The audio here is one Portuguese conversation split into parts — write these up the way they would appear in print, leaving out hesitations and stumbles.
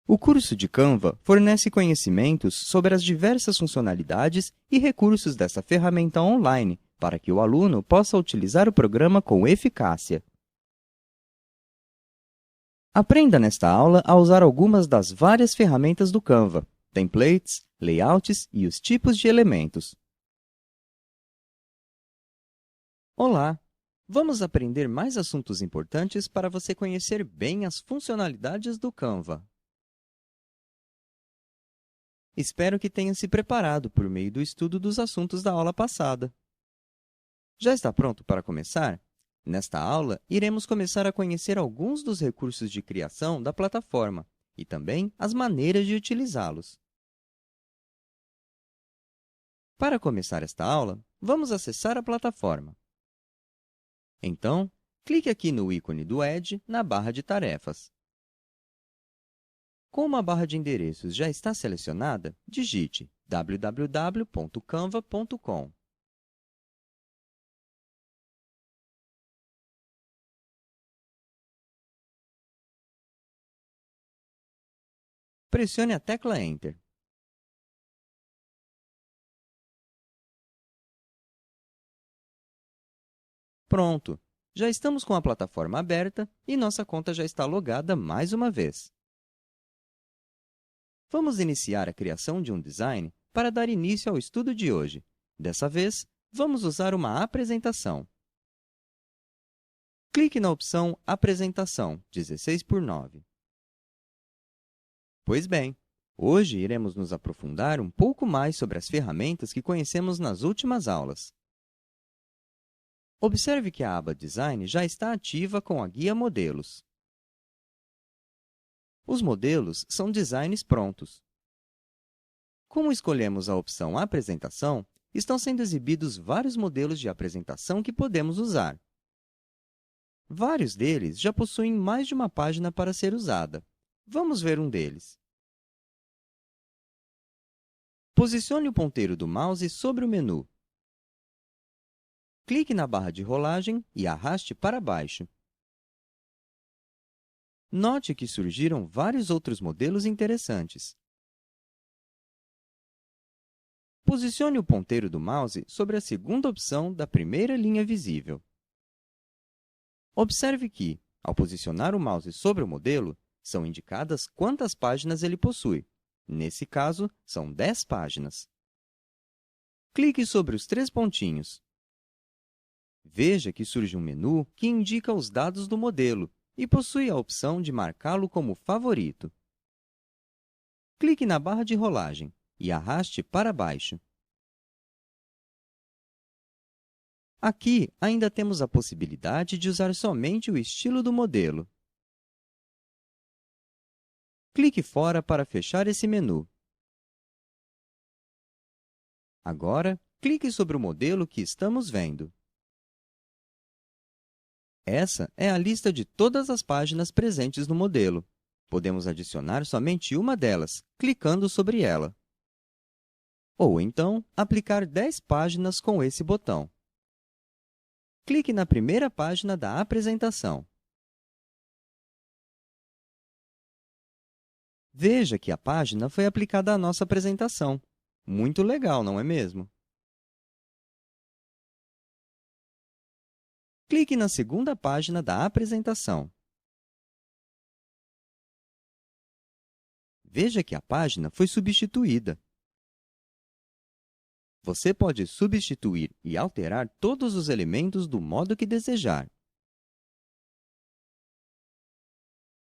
O curso de Canva fornece conhecimentos sobre as diversas funcionalidades e recursos dessa ferramenta online para que o aluno possa utilizar o programa com eficácia. Aprenda nesta aula a usar algumas das várias ferramentas do Canva, templates, layouts e os tipos de elementos. Olá! Vamos aprender mais assuntos importantes para você conhecer bem as funcionalidades do Canva. Espero que tenha se preparado por meio do estudo dos assuntos da aula passada. Já está pronto para começar? Nesta aula, iremos começar a conhecer alguns dos recursos de criação da plataforma e também as maneiras de utilizá-los. Para começar esta aula, vamos acessar a plataforma. Então, clique aqui no ícone do Edge na barra de tarefas. Como a barra de endereços já está selecionada, digite www.canva.com. Pressione a tecla Enter. Pronto! Já estamos com a plataforma aberta e nossa conta já está logada mais uma vez. Vamos iniciar a criação de um design para dar início ao estudo de hoje. Dessa vez, vamos usar uma apresentação. Clique na opção Apresentação 16:9. Pois bem, hoje iremos nos aprofundar um pouco mais sobre as ferramentas que conhecemos nas últimas aulas. Observe que a aba Design já está ativa com a guia Modelos. Os modelos são designs prontos. Como escolhemos a opção Apresentação, estão sendo exibidos vários modelos de apresentação que podemos usar. Vários deles já possuem mais de uma página para ser usada. Vamos ver um deles. Posicione o ponteiro do mouse sobre o menu. Clique na barra de rolagem e arraste para baixo. Note que surgiram vários outros modelos interessantes. Posicione o ponteiro do mouse sobre a segunda opção da primeira linha visível. Observe que, ao posicionar o mouse sobre o modelo, são indicadas quantas páginas ele possui. Nesse caso, são 10 páginas. Clique sobre os 3 pontinhos. Veja que surge um menu que indica os dados do modelo e possui a opção de marcá-lo como favorito. Clique na barra de rolagem e arraste para baixo. Aqui, ainda temos a possibilidade de usar somente o estilo do modelo. Clique fora para fechar esse menu. Agora, clique sobre o modelo que estamos vendo. Essa é a lista de todas as páginas presentes no modelo. Podemos adicionar somente uma delas, clicando sobre ela. Ou então, aplicar 10 páginas com esse botão. Clique na primeira página da apresentação. Veja que a página foi aplicada à nossa apresentação. Muito legal, não é mesmo? Clique na segunda página da apresentação. Veja que a página foi substituída. Você pode substituir e alterar todos os elementos do modo que desejar.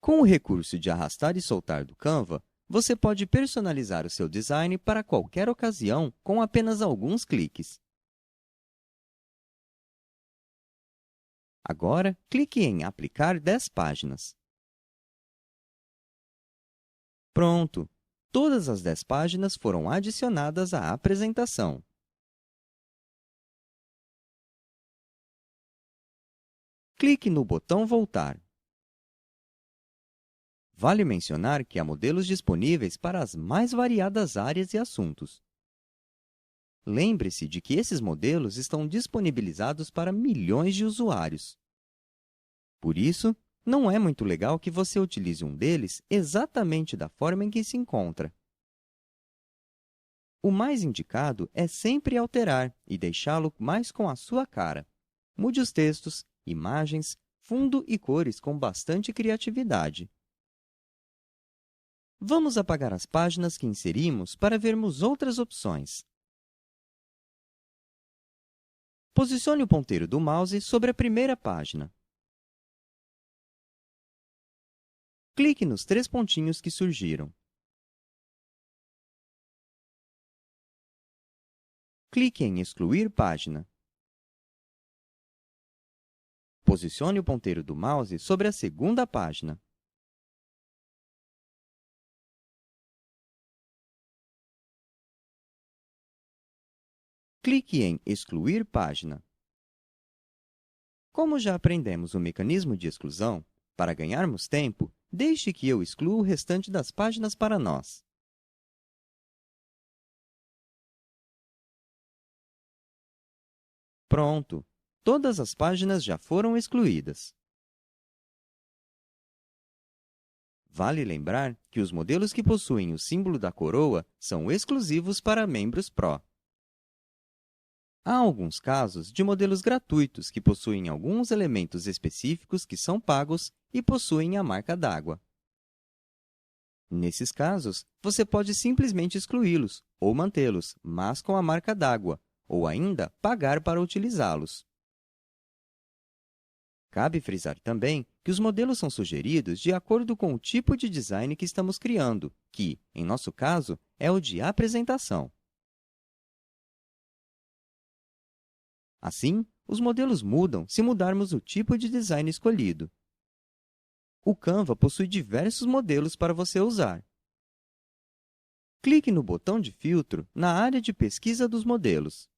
Com o recurso de arrastar e soltar do Canva, você pode personalizar o seu design para qualquer ocasião com apenas alguns cliques. Agora, clique em Aplicar 10 páginas. Pronto! Todas as 10 páginas foram adicionadas à apresentação. Clique no botão Voltar. Vale mencionar que há modelos disponíveis para as mais variadas áreas e assuntos. Lembre-se de que esses modelos estão disponibilizados para milhões de usuários. Por isso, não é muito legal que você utilize um deles exatamente da forma em que se encontra. O mais indicado é sempre alterar e deixá-lo mais com a sua cara. Mude os textos, imagens, fundo e cores com bastante criatividade. Vamos apagar as páginas que inserimos para vermos outras opções. Posicione o ponteiro do mouse sobre a primeira página. Clique nos 3 pontinhos que surgiram. Clique em Excluir página. Posicione o ponteiro do mouse sobre a segunda página. Clique em Excluir página. Como já aprendemos o mecanismo de exclusão, para ganharmos tempo, deixe que eu exclua o restante das páginas para nós. Pronto! Todas as páginas já foram excluídas. Vale lembrar que os modelos que possuem o símbolo da coroa são exclusivos para membros Pro. Há alguns casos de modelos gratuitos que possuem alguns elementos específicos que são pagos e possuem a marca d'água. Nesses casos, você pode simplesmente excluí-los ou mantê-los, mas com a marca d'água, ou ainda pagar para utilizá-los. Cabe frisar também que os modelos são sugeridos de acordo com o tipo de design que estamos criando, que, em nosso caso, é o de apresentação. Assim, os modelos mudam se mudarmos o tipo de design escolhido. O Canva possui diversos modelos para você usar. Clique no botão de filtro na área de pesquisa dos modelos.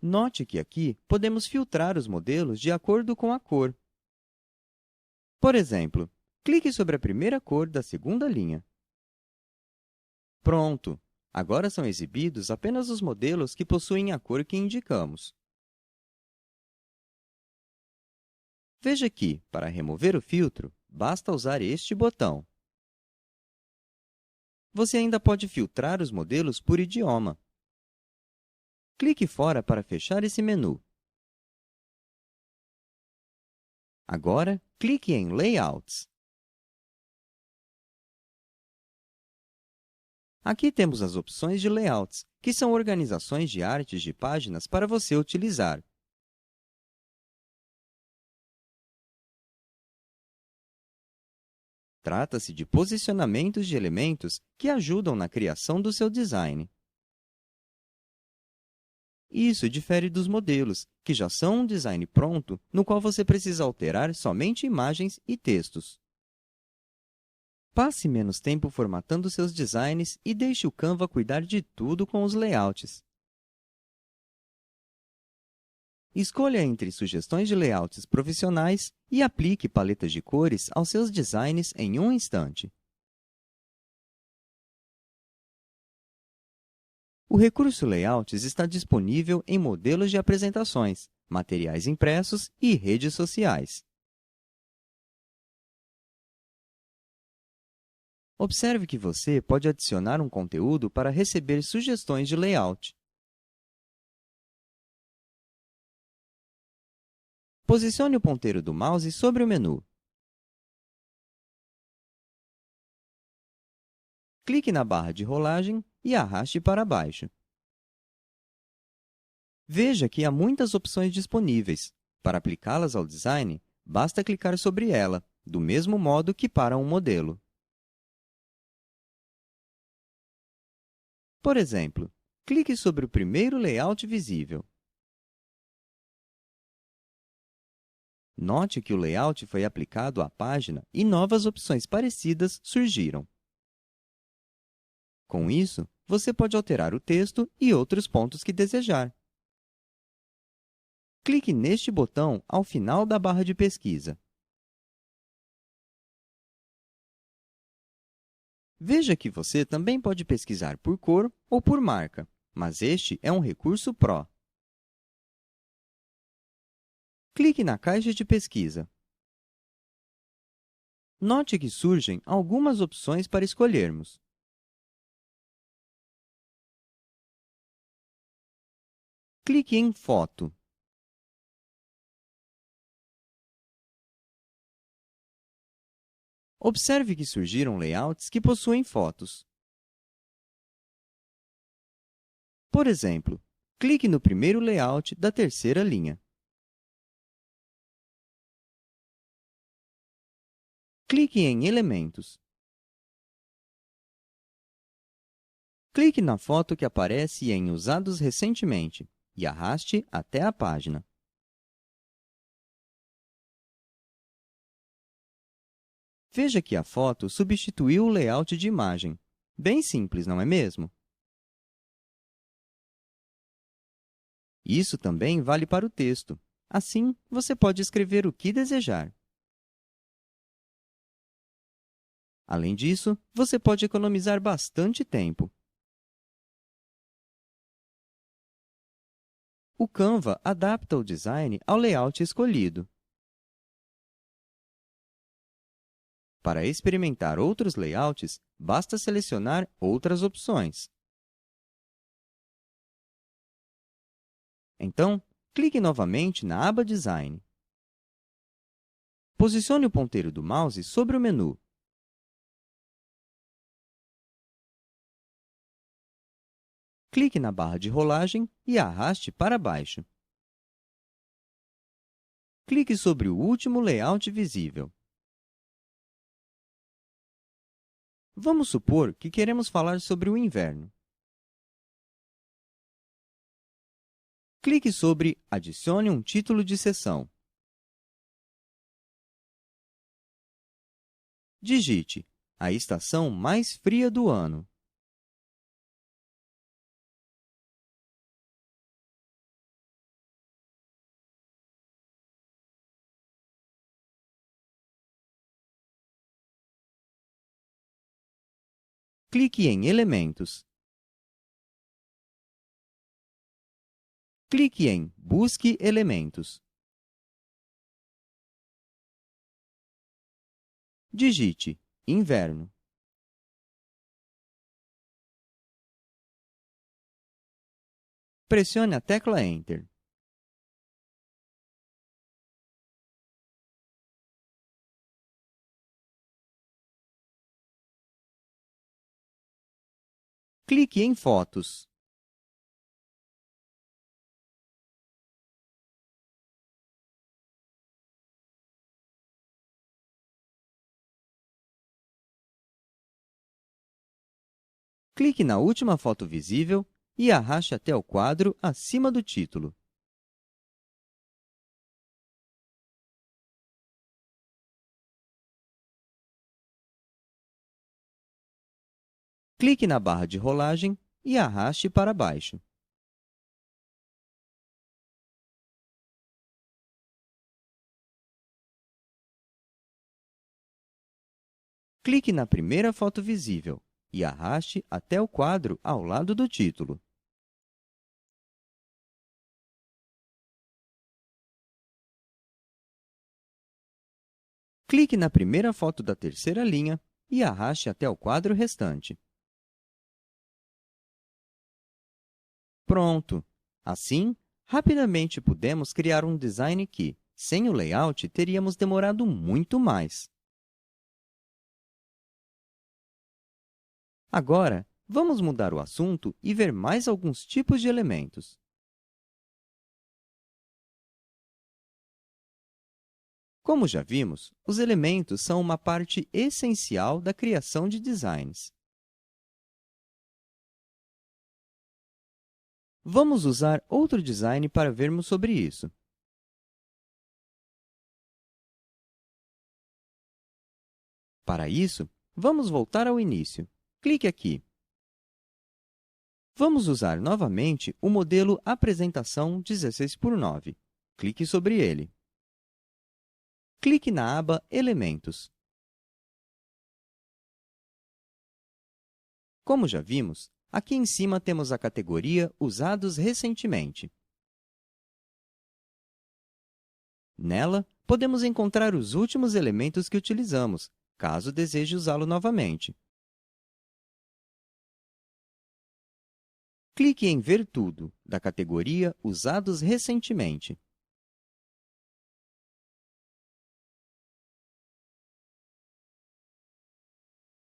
Note que aqui podemos filtrar os modelos de acordo com a cor. Por exemplo, clique sobre a primeira cor da segunda linha. Pronto! Agora são exibidos apenas os modelos que possuem a cor que indicamos. Veja que, para remover o filtro, basta usar este botão. Você ainda pode filtrar os modelos por idioma. Clique fora para fechar esse menu. Agora, clique em Layouts. Aqui temos as opções de layouts, que são organizações de artes de páginas para você utilizar. Trata-se de posicionamentos de elementos que ajudam na criação do seu design. Isso difere dos modelos, que já são um design pronto, no qual você precisa alterar somente imagens e textos. Passe menos tempo formatando seus designs e deixe o Canva cuidar de tudo com os layouts. Escolha entre sugestões de layouts profissionais e aplique paletas de cores aos seus designs em um instante. O recurso Layouts está disponível em modelos de apresentações, materiais impressos e redes sociais. Observe que você pode adicionar um conteúdo para receber sugestões de layout. Posicione o ponteiro do mouse sobre o menu. Clique na barra de rolagem e arraste para baixo. Veja que há muitas opções disponíveis. Para aplicá-las ao design, basta clicar sobre ela, do mesmo modo que para um modelo. Por exemplo, clique sobre o primeiro layout visível. Note que o layout foi aplicado à página e novas opções parecidas surgiram. Com isso, você pode alterar o texto e outros pontos que desejar. Clique neste botão ao final da barra de pesquisa. Veja que você também pode pesquisar por cor ou por marca, mas este é um recurso Pro. Clique na caixa de pesquisa. Note que surgem algumas opções para escolhermos. Clique em Foto. Observe que surgiram layouts que possuem fotos. Por exemplo, clique no primeiro layout da terceira linha. Clique em Elementos. Clique na foto que aparece em Usados recentemente e arraste até a página. Veja que a foto substituiu o layout de imagem. Bem simples, não é mesmo? Isso também vale para o texto. Assim, você pode escrever o que desejar. Além disso, você pode economizar bastante tempo. O Canva adapta o design ao layout escolhido. Para experimentar outros layouts, basta selecionar outras opções. Então, clique novamente na aba Design. Posicione o ponteiro do mouse sobre o menu. Clique na barra de rolagem e arraste para baixo. Clique sobre o último layout visível. Vamos supor que queremos falar sobre o inverno. Clique sobre Adicione um título de seção. Digite a estação mais fria do ano. Clique em Elementos. Clique em Busque elementos. Digite Inverno. Pressione a tecla Enter. Clique em Fotos. Clique na última foto visível e arraste até o quadro acima do título. Clique na barra de rolagem e arraste para baixo. Clique na primeira foto visível e arraste até o quadro ao lado do título. Clique na primeira foto da terceira linha e arraste até o quadro restante. Pronto! Assim, rapidamente pudemos criar um design que, sem o layout, teríamos demorado muito mais. Agora, vamos mudar o assunto e ver mais alguns tipos de elementos. Como já vimos, os elementos são uma parte essencial da criação de designs. Vamos usar outro design para vermos sobre isso. Para isso, vamos voltar ao início. Clique aqui. Vamos usar novamente o modelo Apresentação 16:9. Clique sobre ele. Clique na aba Elementos. Como já vimos, aqui em cima temos a categoria Usados recentemente. Nela, podemos encontrar os últimos elementos que utilizamos, caso deseje usá-lo novamente. Clique em Ver tudo, da categoria Usados recentemente.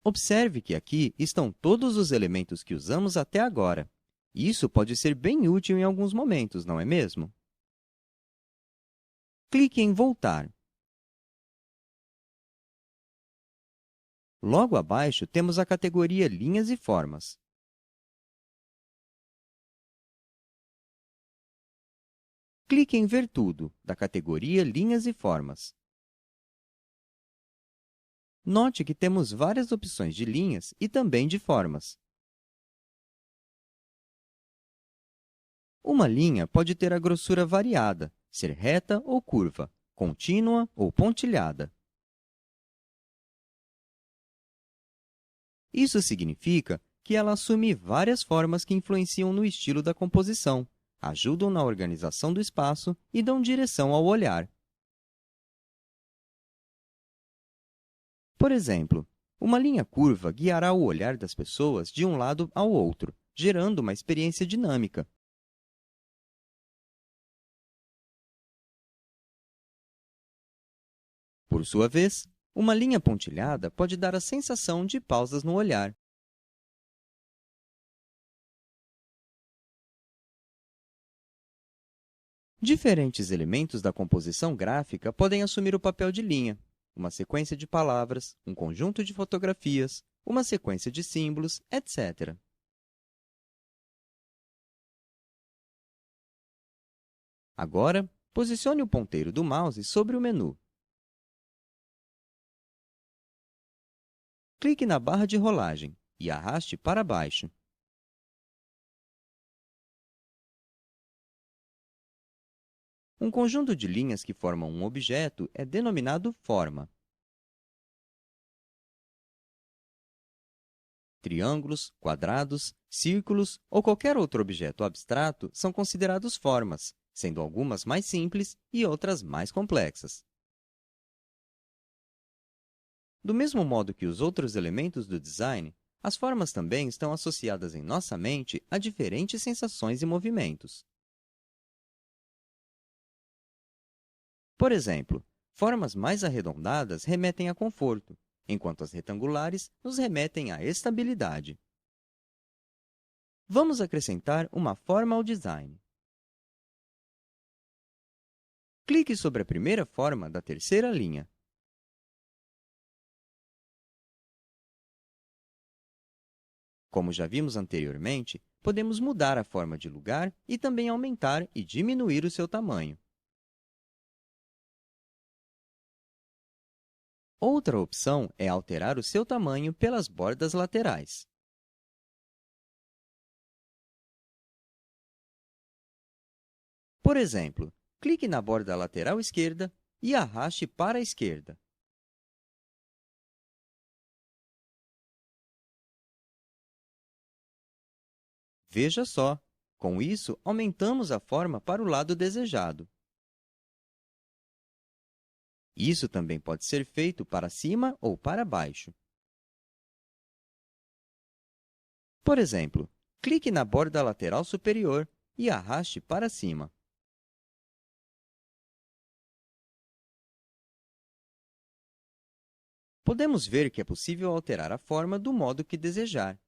Observe que aqui estão todos os elementos que usamos até agora. Isso pode ser bem útil em alguns momentos, não é mesmo? Clique em Voltar. Logo abaixo, temos a categoria Linhas e Formas. Clique em Ver tudo, da categoria Linhas e Formas. Note que temos várias opções de linhas e também de formas. Uma linha pode ter a grossura variada, ser reta ou curva, contínua ou pontilhada. Isso significa que ela assume várias formas que influenciam no estilo da composição, ajudam na organização do espaço e dão direção ao olhar. Por exemplo, uma linha curva guiará o olhar das pessoas de um lado ao outro, gerando uma experiência dinâmica. Por sua vez, uma linha pontilhada pode dar a sensação de pausas no olhar. Diferentes elementos da composição gráfica podem assumir o papel de linha: uma sequência de palavras, um conjunto de fotografias, uma sequência de símbolos, etc. Agora, posicione o ponteiro do mouse sobre o menu. Clique na barra de rolagem e arraste para baixo. Um conjunto de linhas que formam um objeto é denominado forma. Triângulos, quadrados, círculos ou qualquer outro objeto abstrato são considerados formas, sendo algumas mais simples e outras mais complexas. Do mesmo modo que os outros elementos do design, as formas também estão associadas em nossa mente a diferentes sensações e movimentos. Por exemplo, formas mais arredondadas remetem a conforto, enquanto as retangulares nos remetem à estabilidade. Vamos acrescentar uma forma ao design. Clique sobre a primeira forma da terceira linha. Como já vimos anteriormente, podemos mudar a forma de lugar e também aumentar e diminuir o seu tamanho. Outra opção é alterar o seu tamanho pelas bordas laterais. Por exemplo, clique na borda lateral esquerda e arraste para a esquerda. Veja só! Com isso, aumentamos a forma para o lado desejado. Isso também pode ser feito para cima ou para baixo. Por exemplo, clique na borda lateral superior e arraste para cima. Podemos ver que é possível alterar a forma do modo que desejar.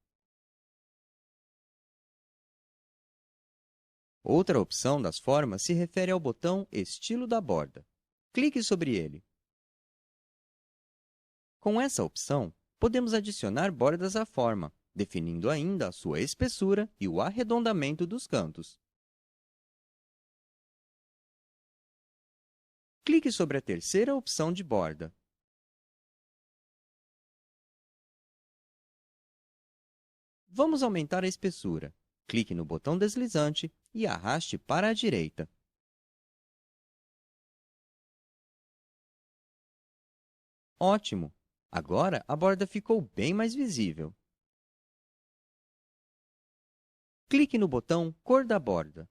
Outra opção das formas se refere ao botão Estilo da borda. Clique sobre ele. Com essa opção, podemos adicionar bordas à forma, definindo ainda a sua espessura e o arredondamento dos cantos. Clique sobre a terceira opção de borda. Vamos aumentar a espessura. Clique no botão deslizante e arraste para a direita. Ótimo! Agora a borda ficou bem mais visível. Clique no botão Cor da borda.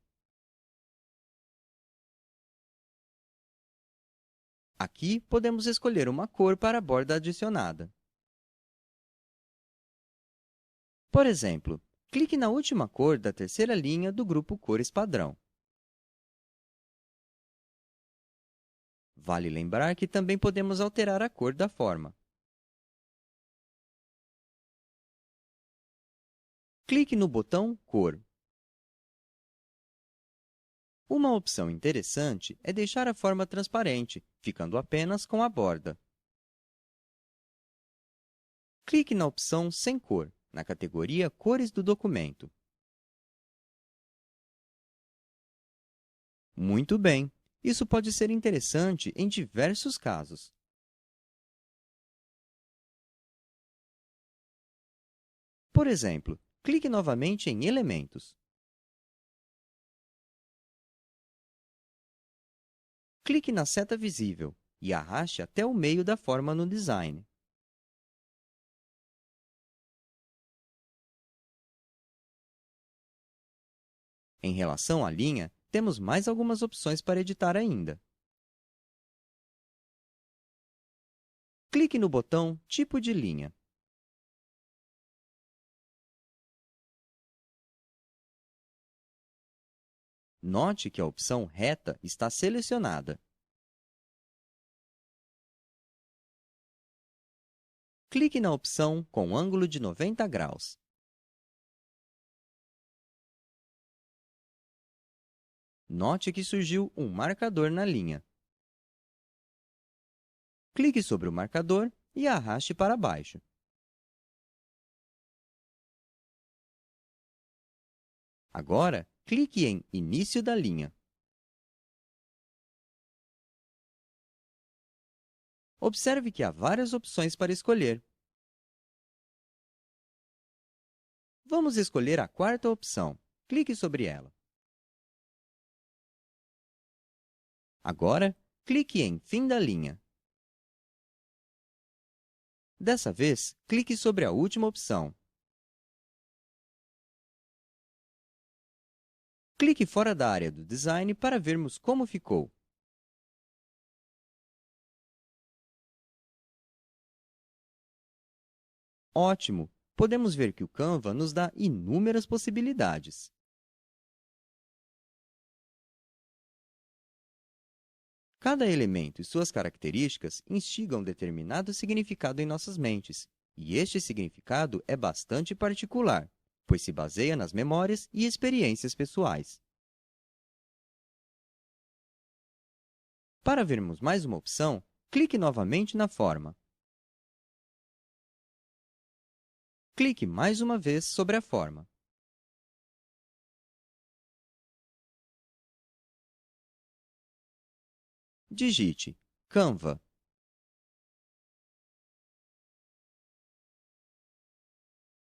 Aqui, podemos escolher uma cor para a borda adicionada. Por exemplo, clique na última cor da terceira linha do grupo Cores Padrão. Vale lembrar que também podemos alterar a cor da forma. Clique no botão Cor. Uma opção interessante é deixar a forma transparente, ficando apenas com a borda. Clique na opção Sem cor, na categoria Cores do documento. Muito bem! Isso pode ser interessante em diversos casos. Por exemplo, clique novamente em Elementos. Clique na seta visível e arraste até o meio da forma no design. Em relação à linha, temos mais algumas opções para editar ainda. Clique no botão Tipo de linha. Note que a opção Reta está selecionada. Clique na opção com ângulo de 90 graus. Note que surgiu um marcador na linha. Clique sobre o marcador e arraste para baixo. Agora, clique em Início da linha. Observe que há várias opções para escolher. Vamos escolher a quarta opção. Clique sobre ela. Agora, clique em Fim da linha. Dessa vez, clique sobre a última opção. Clique fora da área do design para vermos como ficou. Ótimo! Podemos ver que o Canva nos dá inúmeras possibilidades. Cada elemento e suas características instigam determinado significado em nossas mentes, e este significado é bastante particular, pois se baseia nas memórias e experiências pessoais. Para vermos mais uma opção, clique novamente na forma. Clique mais uma vez sobre a forma. Digite Canva.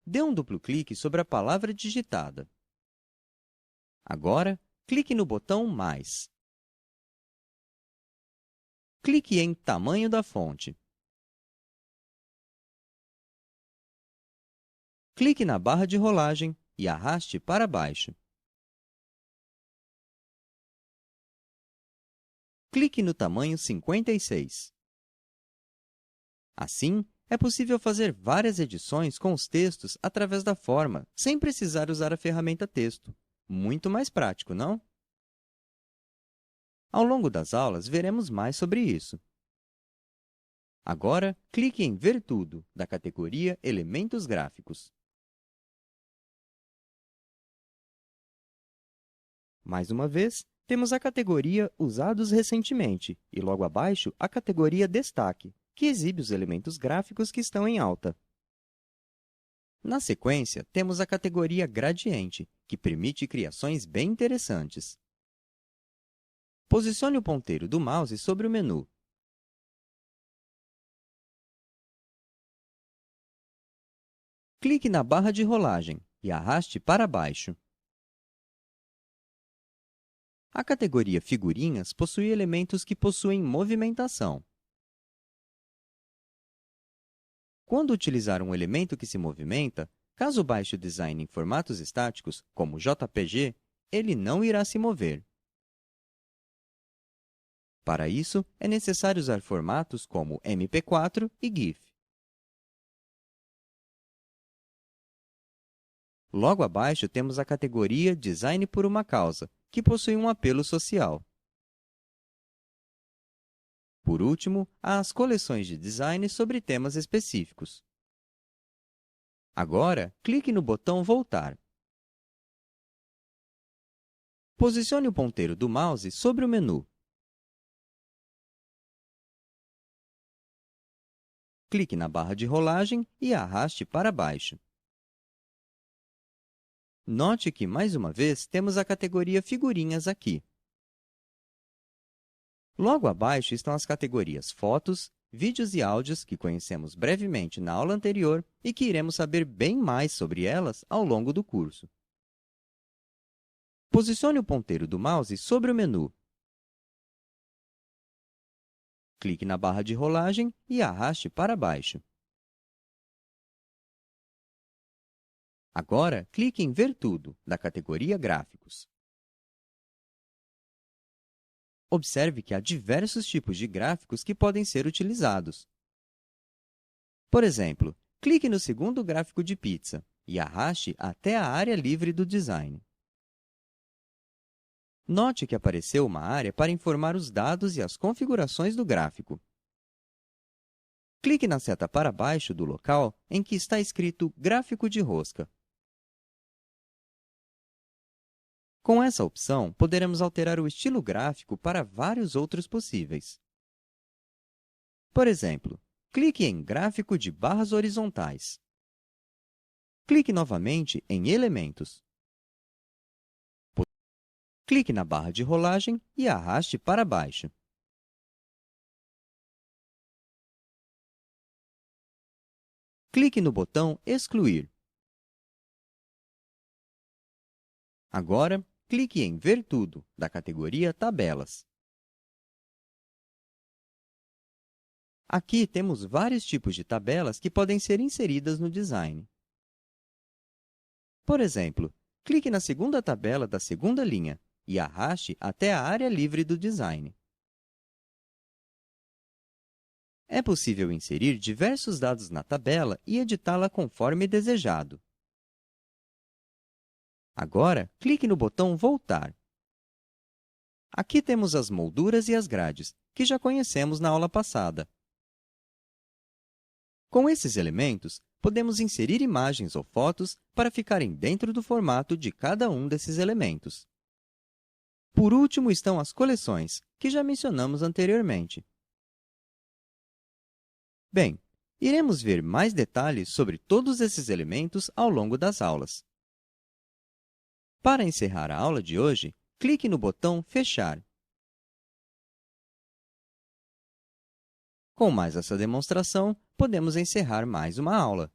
Dê um duplo clique sobre a palavra digitada. Agora, clique no botão Mais. Clique em Tamanho da fonte. Clique na barra de rolagem e arraste para baixo. Clique no tamanho 56. Assim, é possível fazer várias edições com os textos através da forma, sem precisar usar a ferramenta Texto. Muito mais prático, não? Ao longo das aulas, veremos mais sobre isso. Agora, clique em Ver tudo, da categoria Elementos Gráficos. Mais uma vez, temos a categoria Usados recentemente e, logo abaixo, a categoria Destaque, que exibe os elementos gráficos que estão em alta. Na sequência, temos a categoria Gradiente, que permite criações bem interessantes. Posicione o ponteiro do mouse sobre o menu. Clique na barra de rolagem e arraste para baixo. A categoria Figurinhas possui elementos que possuem movimentação. Quando utilizar um elemento que se movimenta, caso baixe o design em formatos estáticos, como JPG, ele não irá se mover. Para isso, é necessário usar formatos como MP4 e GIF. Logo abaixo, temos a categoria Design por uma causa, que possui um apelo social. Por último, há as coleções de design sobre temas específicos. Agora, clique no botão Voltar. Posicione o ponteiro do mouse sobre o menu. Clique na barra de rolagem e arraste para baixo. Note que, mais uma vez, temos a categoria Figurinhas aqui. Logo abaixo estão as categorias Fotos, Vídeos e Áudios, que conhecemos brevemente na aula anterior e que iremos saber bem mais sobre elas ao longo do curso. Posicione o ponteiro do mouse sobre o menu. Clique na barra de rolagem e arraste para baixo. Agora, clique em Ver Tudo, da categoria Gráficos. Observe que há diversos tipos de gráficos que podem ser utilizados. Por exemplo, clique no segundo gráfico de pizza e arraste até a área livre do design. Note que apareceu uma área para informar os dados e as configurações do gráfico. Clique na seta para baixo do local em que está escrito Gráfico de rosca. Com essa opção, poderemos alterar o estilo gráfico para vários outros possíveis. Por exemplo, clique em Gráfico de barras horizontais. Clique novamente em Elementos. Clique na barra de rolagem e arraste para baixo. Clique no botão Excluir. Agora, clique em Ver Tudo, da categoria Tabelas. Aqui temos vários tipos de tabelas que podem ser inseridas no design. Por exemplo, clique na segunda tabela da segunda linha e arraste até a área livre do design. É possível inserir diversos dados na tabela e editá-la conforme desejado. Agora, clique no botão Voltar. Aqui temos as molduras e as grades, que já conhecemos na aula passada. Com esses elementos, podemos inserir imagens ou fotos para ficarem dentro do formato de cada um desses elementos. Por último estão as coleções, que já mencionamos anteriormente. Bem, iremos ver mais detalhes sobre todos esses elementos ao longo das aulas. Para encerrar a aula de hoje, clique no botão Fechar. Com mais essa demonstração, podemos encerrar mais uma aula.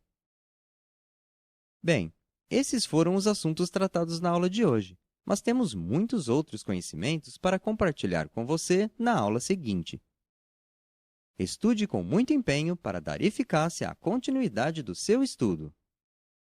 Bem, esses foram os assuntos tratados na aula de hoje, mas temos muitos outros conhecimentos para compartilhar com você na aula seguinte. Estude com muito empenho para dar eficácia à continuidade do seu estudo.